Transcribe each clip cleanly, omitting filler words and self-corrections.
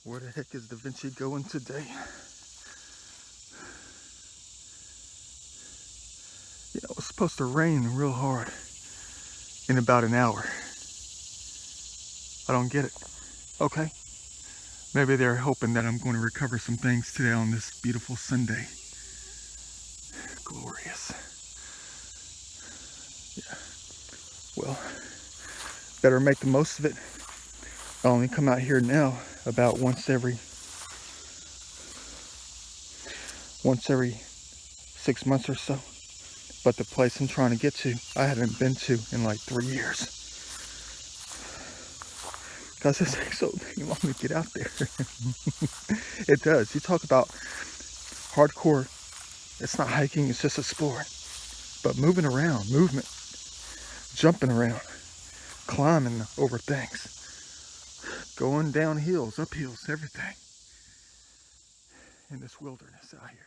Where the heck is Da Vinci going today? You know, it's supposed to rain real hard in about an hour. I don't get it. Okay. Maybe they're hoping that I'm going to recover some things today on this beautiful Sunday. Glorious. Yeah. Well, better make the most of it. I only come out here now about once every 6 months or so. But the place I'm trying to get to, I haven't been to in like 3 years. Because it takes so long to get out there. It does. You talk about hardcore, it's not hiking, it's just exploring. But moving around, movement, jumping around, climbing over things, going down hills, up hills, everything. In this wilderness out here.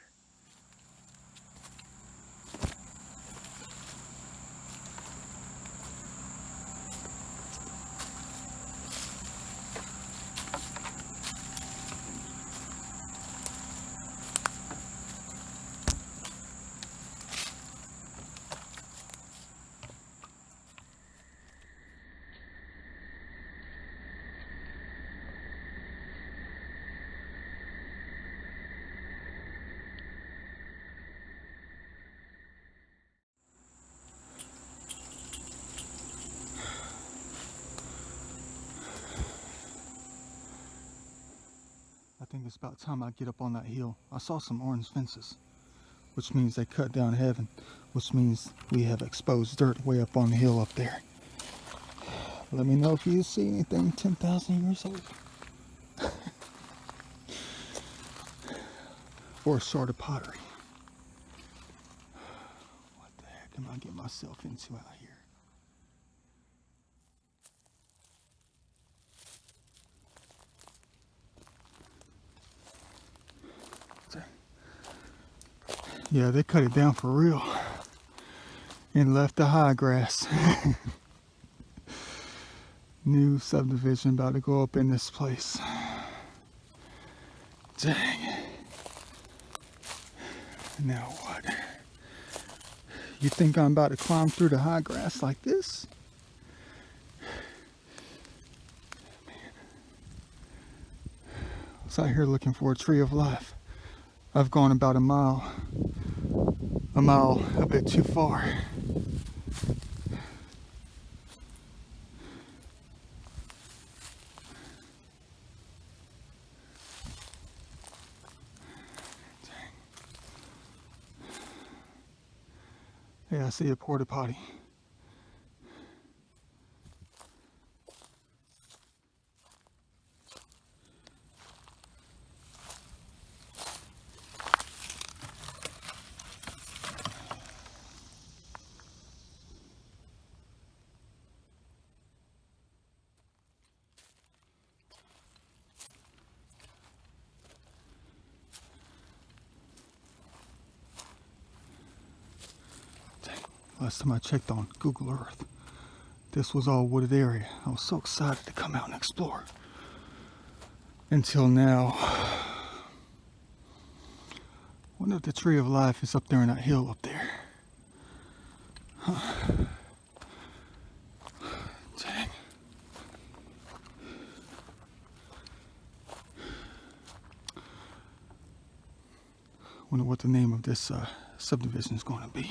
I think it's about time I get up on that hill. I saw some orange fences, which means they cut down heaven, which means we have exposed dirt way up on the hill up there. Let me know if you see anything 10,000 years old. Or a sort of pottery. What the heck am I getting myself into out here? Yeah, they cut it down for real and left the high grass. New subdivision about to go up in this place. Dang. Now what? You think I'm about to climb through the high grass like this? Man. I was out here looking for a tree of life. I've gone about a mile a bit too far. Dang. Yeah, I see a porta potty. Last time I checked on Google Earth, this was all wooded area. I was so excited to come out and explore. Until now. I wonder if the tree of life is up there in that hill up there. Huh. Dang. Wonder what the name of this subdivision is going to be.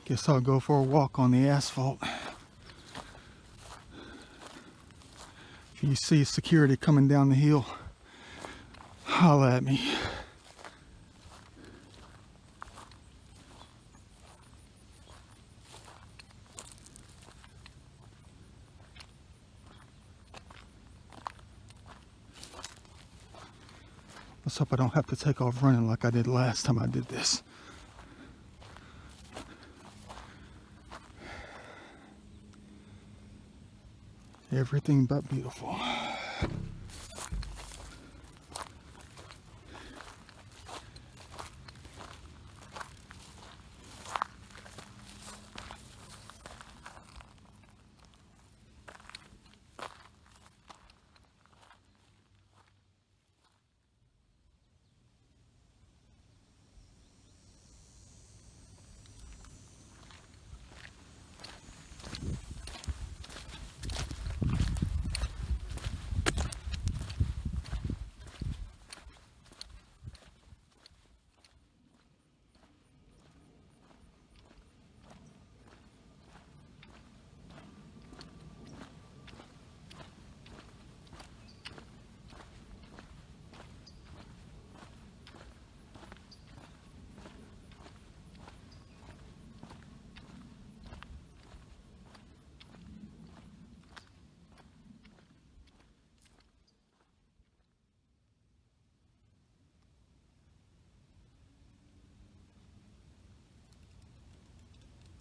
Guess I'll go for a walk on the asphalt. If you see security coming down the hill, holla at me. Let's hope I don't have to take off running like I did last time I did this. Everything but beautiful.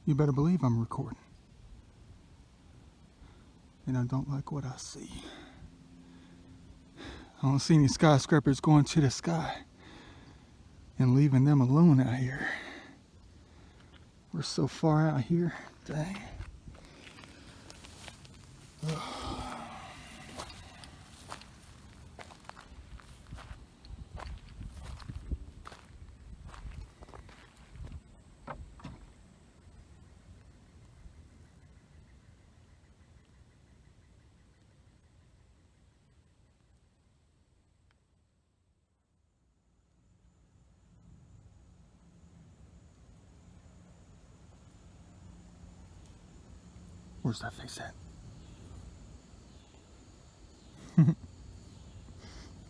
You better believe I'm recording. And I don't like what I see. I don't see any skyscrapers going to the sky and leaving them alone out here. We're so far out here. Dang. Where's that face at?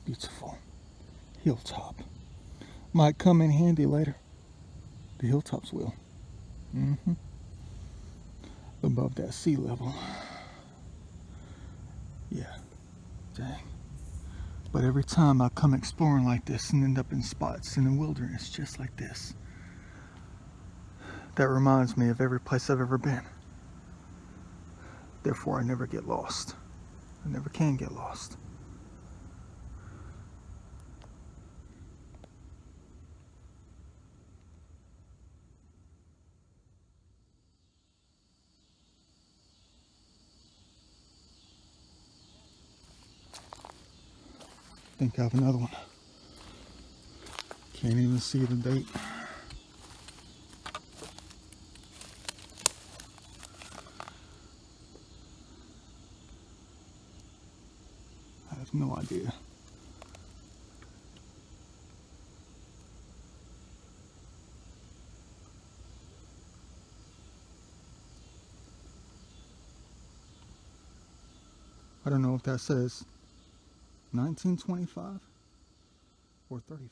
Beautiful. Hilltop. Might come in handy later. The hilltops will. Above that sea level. Yeah. Dang. But every time I come exploring like this and end up in spots in the wilderness just like this, that reminds me of every place I've ever been. Therefore, I never get lost. I never can get lost. I think I have another one. Can't even see the date. I have no idea. I don't know if that says 1925 or 35.